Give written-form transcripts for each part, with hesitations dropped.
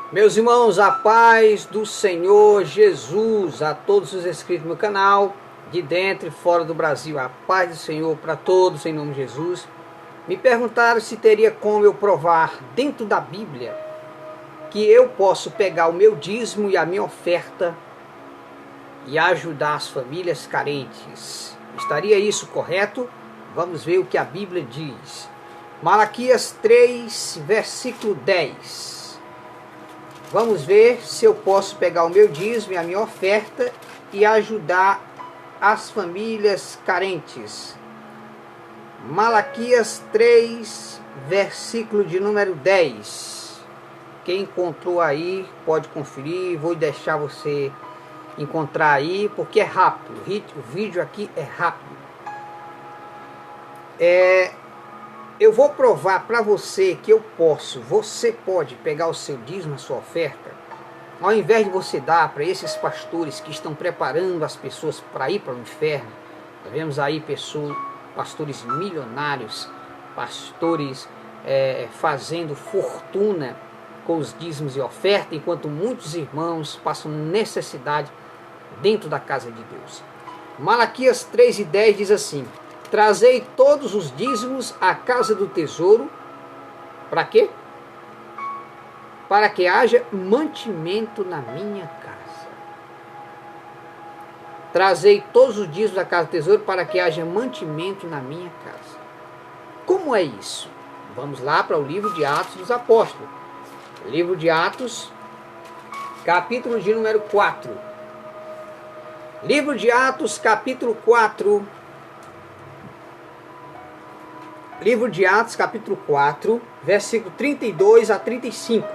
Meus irmãos, a paz do Senhor Jesus, a todos os inscritos no meu canal, de dentro e fora do Brasil, a paz do Senhor para todos, em nome de Jesus. Me perguntaram se teria como eu provar dentro da Bíblia que eu posso pegar o meu dízimo e a minha oferta e ajudar as famílias carentes. Estaria isso correto? Vamos ver o que a Bíblia diz. Malaquias 3, versículo 10. Vamos ver se eu posso pegar o meu dízimo e a minha oferta e ajudar as famílias carentes. Malaquias 3, versículo de número 10. Quem encontrou aí pode conferir. Vou deixar você encontrar aí porque é rápido. O vídeo aqui é rápido. Eu vou provar para você que você pode pegar o seu dízimo, a sua oferta, ao invés de você dar para esses pastores que estão preparando as pessoas para ir para o inferno. Nós vemos aí pastores milionários, pastores fazendo fortuna com os dízimos e oferta, enquanto muitos irmãos passam necessidade dentro da casa de Deus. Malaquias 3:10 diz assim: trazei todos os dízimos à casa do tesouro. Para quê? Para que haja mantimento na minha casa. Trazei todos os dízimos à casa do tesouro para que haja mantimento na minha casa. Como é isso? Vamos lá para o livro de Atos dos Apóstolos. Livro de Atos, capítulo de número 4. Livro de Atos, capítulo 4. Livro de Atos, capítulo 4, versículo 32 a 35.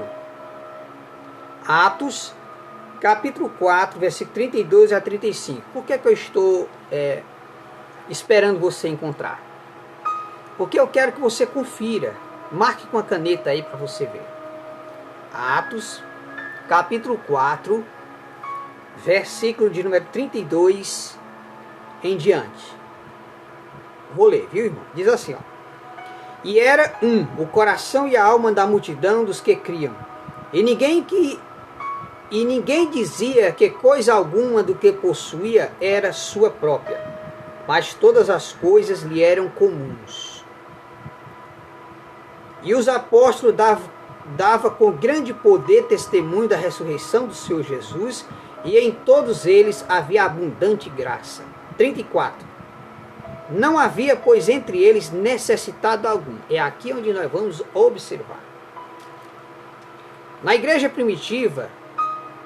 Atos, capítulo 4, versículo 32 a 35. Por que eu estou esperando você encontrar? Porque eu quero que você confira. Marque com a caneta aí para você ver. Atos, capítulo 4, versículo de número 32 em diante. Vou ler, viu, irmão? Diz assim, ó. E era o coração e a alma da multidão dos que criam. E ninguém dizia que coisa alguma do que possuía era sua própria, mas todas as coisas lhe eram comuns. E os apóstolos dava com grande poder testemunho da ressurreição do Senhor Jesus, e em todos eles havia abundante graça. 34. Não havia, pois, entre eles necessitado algum. É aqui onde nós vamos observar. Na igreja primitiva,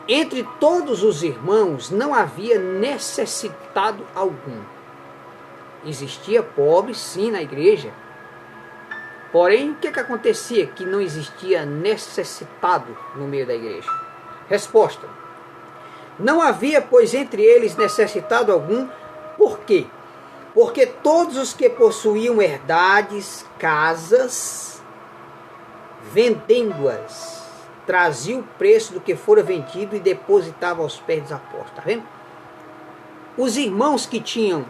entre todos os irmãos, não havia necessitado algum. Existia pobre, sim, na igreja. Porém, o que acontecia que não existia necessitado no meio da igreja? Resposta. Não havia, pois, entre eles necessitado algum. Por quê? Porque todos os que possuíam herdades, casas, vendendo-as, traziam o preço do que fora vendido e depositavam aos pés dos apóstolos. Está vendo? Os irmãos que tinham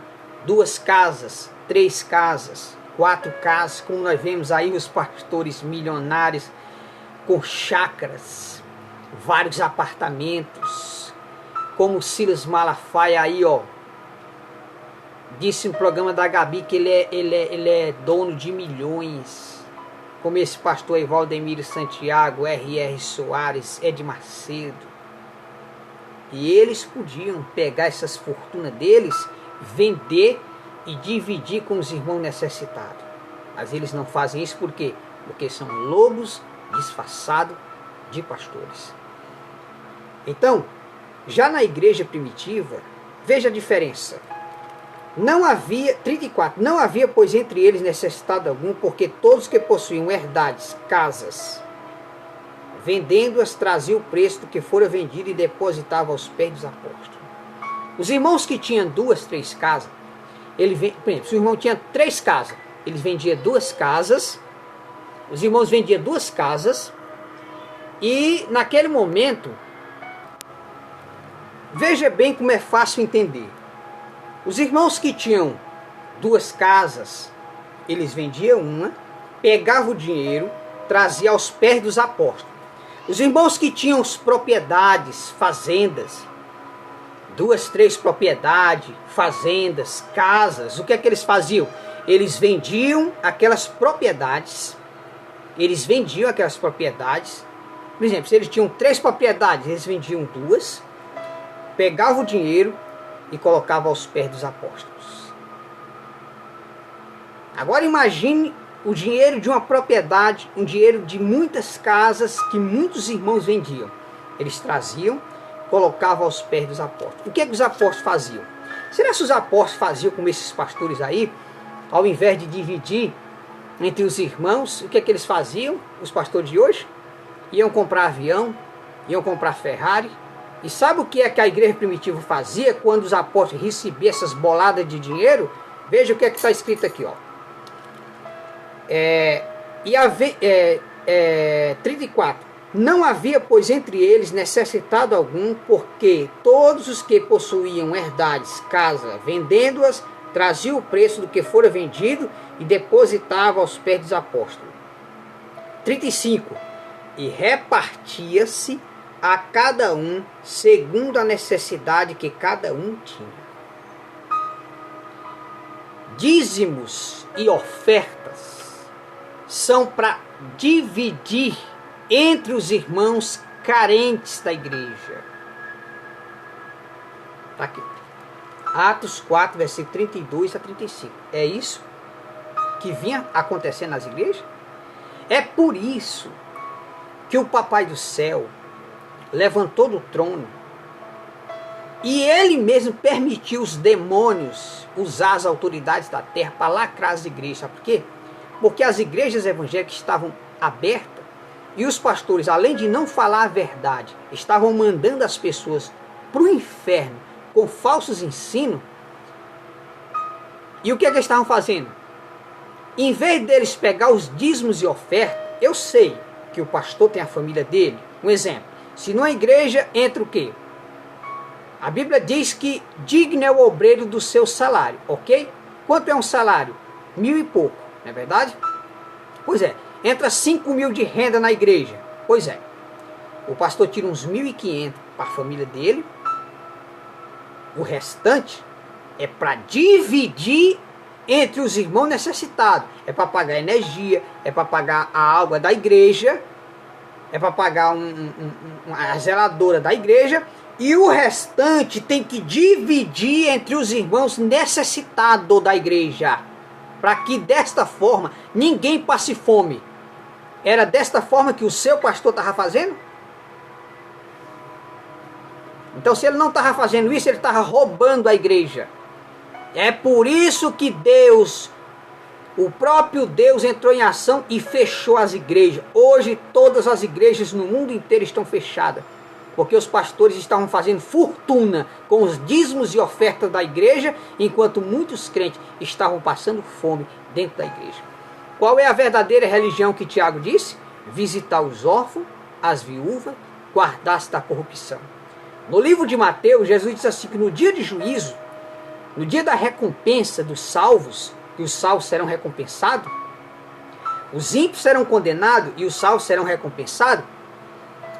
2 casas, 3 casas, 4 casas, como nós vemos aí os pastores milionários com chácaras, vários apartamentos, como Silas Malafaia aí, ó. Disse no programa da Gabi que ele é dono de milhões. Como esse pastor aí, Valdemiro Santiago, R.R. Soares, Ed Macedo. E eles podiam pegar essas fortunas deles, vender e dividir com os irmãos necessitados. Mas eles não fazem isso por quê? Porque são lobos disfarçados de pastores. Então, já na igreja primitiva, veja a diferença. Não havia, 34, não havia, pois, entre eles necessitado algum, porque todos que possuíam herdades, casas, vendendo-as, traziam o preço do que fora vendido e depositavam aos pés dos apóstolos. Os irmãos que tinham 2, 3 casas, por exemplo, se o irmão tinha 3 casas, eles vendiam 2 casas, os irmãos vendiam 2 casas, e naquele momento, veja bem como é fácil entender. Os irmãos que tinham 2 casas, eles vendiam uma, pegavam o dinheiro, traziam aos pés dos apóstolos. Os irmãos que tinham propriedades, fazendas, 2, 3 propriedades, fazendas, casas, o que é que eles faziam? Eles vendiam aquelas propriedades. Por exemplo, se eles tinham 3 propriedades, eles vendiam 2, pegavam o dinheiro e colocavam aos pés dos apóstolos. Agora imagine o dinheiro de uma propriedade, um dinheiro de muitas casas que muitos irmãos vendiam. Eles traziam, colocavam aos pés dos apóstolos. O que é que os apóstolos faziam? Será que os apóstolos faziam como esses pastores aí? Ao invés de dividir entre os irmãos, o que é que eles faziam? Os pastores de hoje iam comprar avião, iam comprar Ferrari. E sabe o que é que a igreja primitiva fazia quando os apóstolos recebiam essas boladas de dinheiro? Veja o que é que está escrito aqui, ó. 34. Não havia, pois, entre eles necessitado algum, porque todos os que possuíam herdades, casa, vendendo-as, traziam o preço do que fora vendido e depositavam aos pés dos apóstolos. 35. E repartia-se a cada um segundo a necessidade que cada um tinha. Dízimos e ofertas são para dividir entre os irmãos carentes da igreja. Está aqui. Atos 4, versículo 32 a 35. É isso que vinha acontecendo nas igrejas? É por isso que o Papai do Céu levantou do trono e ele mesmo permitiu os demônios usar as autoridades da terra para lacrar as igrejas. Sabe por quê? Porque as igrejas evangélicas estavam abertas e os pastores, além de não falar a verdade, estavam mandando as pessoas para o inferno com falsos ensinos. E o que é que eles estavam fazendo? Em vez deles pegar os dízimos e ofertas, eu sei que o pastor tem a família dele. Um exemplo, se numa igreja entra o quê? A Bíblia diz que digno é o obreiro do seu salário, ok? Quanto é um salário? 1.000 e pouco, não é verdade? Pois é, entra 5.000 de renda na igreja. Pois é, o pastor tira uns 1.500 para a família dele. O restante é para dividir entre os irmãos necessitados. É para pagar energia, é para pagar a água da igreja, é para pagar a zeladora da igreja. E o restante tem que dividir entre os irmãos necessitados da igreja. Para que desta forma ninguém passe fome. Era desta forma que o seu pastor estava fazendo? Então, se ele não estava fazendo isso, ele estava roubando a igreja. É por isso que Deus, o próprio Deus, entrou em ação e fechou as igrejas. Hoje, todas as igrejas no mundo inteiro estão fechadas, porque os pastores estavam fazendo fortuna com os dízimos e ofertas da igreja, enquanto muitos crentes estavam passando fome dentro da igreja. Qual é a verdadeira religião que Tiago disse? Visitar os órfãos, as viúvas, guardar-se da corrupção. No livro de Mateus, Jesus diz assim que no dia de juízo, no dia da recompensa dos salvos, que os salvos serão recompensados, os ímpios serão condenados e os salvos serão recompensados,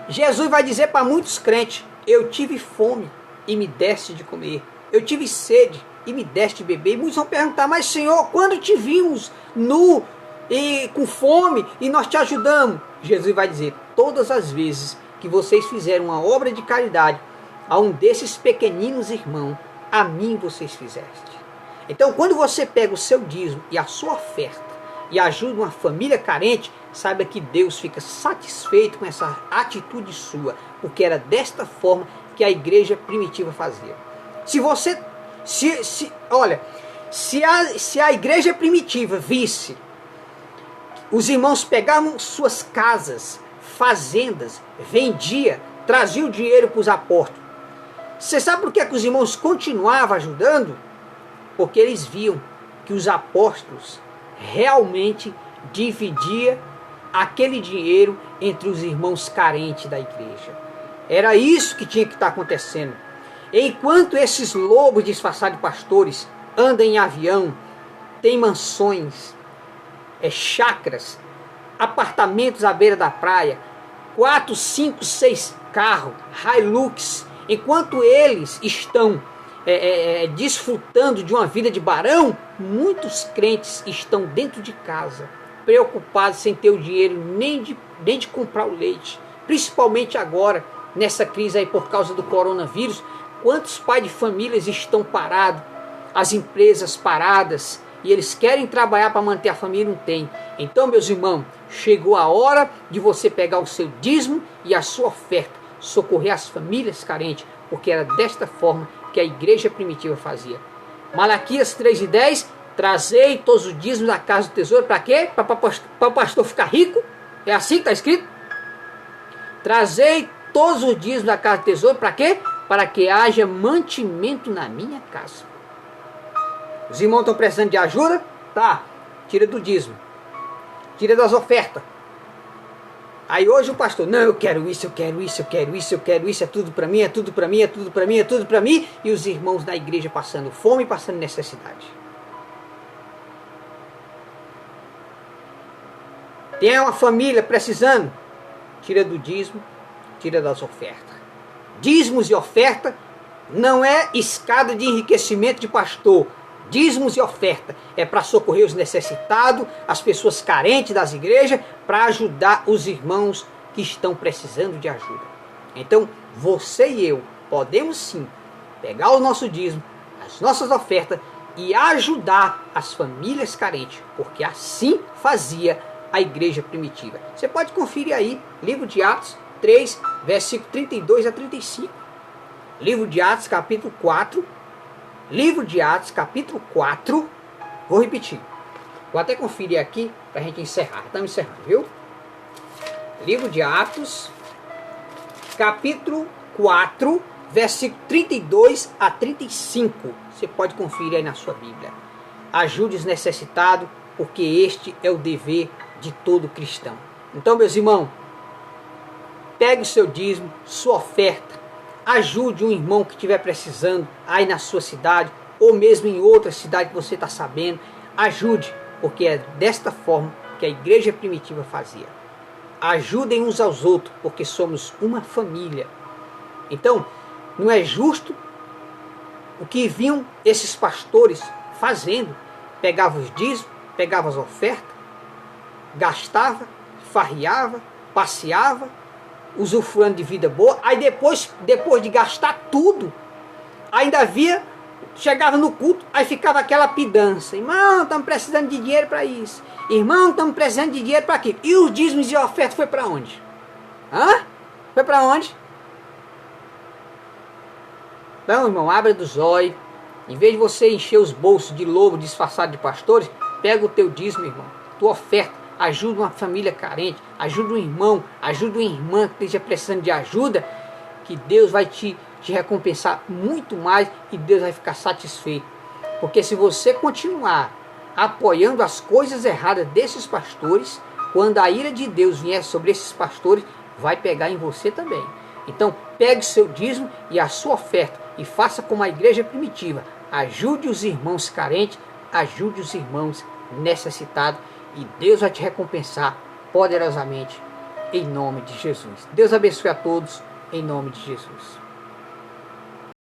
Jesus vai dizer para muitos crentes: eu tive fome e me deste de comer, eu tive sede e me deste de beber. E muitos vão perguntar: mas Senhor, quando te vimos nu e com fome e nós te ajudamos? Jesus vai dizer: todas as vezes que vocês fizeram uma obra de caridade a um desses pequeninos irmãos, a mim vocês fizeste. Então, quando você pega o seu dízimo e a sua oferta e ajuda uma família carente, saiba que Deus fica satisfeito com essa atitude sua, porque era desta forma que a igreja primitiva fazia. Se a igreja primitiva visse os irmãos pegavam suas casas, fazendas, vendia, trazia o dinheiro para os apóstolos. Você sabe por que os irmãos continuavam ajudando? Porque eles viam que os apóstolos realmente dividiam aquele dinheiro entre os irmãos carentes da igreja. Era isso que tinha que estar acontecendo. Enquanto esses lobos disfarçados de pastores andam em avião, têm mansões, chácaras, apartamentos à beira da praia, 4, 5, 6 carros, Hilux, enquanto eles estão desfrutando de uma vida de barão, muitos crentes estão dentro de casa, preocupados sem ter o dinheiro nem de comprar o leite, principalmente agora, nessa crise aí por causa do coronavírus. Quantos pais de famílias estão parados, as empresas paradas, e eles querem trabalhar para manter a família, não tem. Então, meus irmãos, chegou a hora de você pegar o seu dízimo e a sua oferta, socorrer as famílias carentes, porque era desta forma que a igreja primitiva fazia. Malaquias 3:10, trazei todos os dízimos da casa do tesouro, para quê? Para o pastor ficar rico? É assim que está escrito? Trazei todos os dízimos da casa do tesouro, para quê? Para que haja mantimento na minha casa. Os irmãos estão precisando de ajuda? Tá, tira do dízimo, tira das ofertas. Aí hoje o pastor, não, eu quero isso, eu quero isso, eu quero isso, eu quero isso, é tudo para mim, é tudo para mim, é tudo para mim, é tudo para mim. E os irmãos da igreja passando fome e passando necessidade. Tem uma família precisando? Tira do dízimo, tira das ofertas. Dízimos e oferta não é escada de enriquecimento de pastor. Dízimos e oferta é para socorrer os necessitados, as pessoas carentes das igrejas, para ajudar os irmãos que estão precisando de ajuda. Então, você e eu podemos sim pegar o nosso dízimo, as nossas ofertas e ajudar as famílias carentes, porque assim fazia a igreja primitiva. Você pode conferir aí, livro de Atos 3, versículo 32 a 35. Livro de Atos, capítulo 4. Livro de Atos, capítulo 4. Vou repetir. Vou até conferir aqui para a gente encerrar. Estamos encerrando, viu? Livro de Atos, capítulo 4, versículo 32 a 35. Você pode conferir aí na sua Bíblia. Ajude os necessitados, porque este é o dever de todo cristão. Então, meus irmãos, pegue o seu dízimo, sua oferta, ajude um irmão que estiver precisando aí na sua cidade, ou mesmo em outra cidade que você está sabendo. Ajude, porque é desta forma que a igreja primitiva fazia. Ajudem uns aos outros, porque somos uma família. Então, não é justo o que vinham esses pastores fazendo. Pegavam os dízimos, pegavam as ofertas, gastava, farriava, passeava, usufruindo de vida boa. Aí depois de gastar tudo, ainda chegava no culto, aí ficava aquela pidança. Irmão, estamos precisando de dinheiro para isso. Irmão, estamos precisando de dinheiro para aquilo. E os dízimos e ofertas foi para onde? Foi para onde? Então, irmão, abra dos olhos. Em vez de você encher os bolsos de lobo disfarçado de pastores, pega o teu dízimo, irmão, tua oferta. Ajuda uma família carente, ajuda um irmão, ajuda uma irmã que esteja precisando de ajuda, que Deus vai te recompensar muito mais e Deus vai ficar satisfeito. Porque se você continuar apoiando as coisas erradas desses pastores, quando a ira de Deus vier sobre esses pastores, vai pegar em você também. Então, pegue seu dízimo e a sua oferta e faça como a igreja primitiva. Ajude os irmãos carentes, ajude os irmãos necessitados, e Deus vai te recompensar poderosamente, em nome de Jesus. Deus abençoe a todos, em nome de Jesus.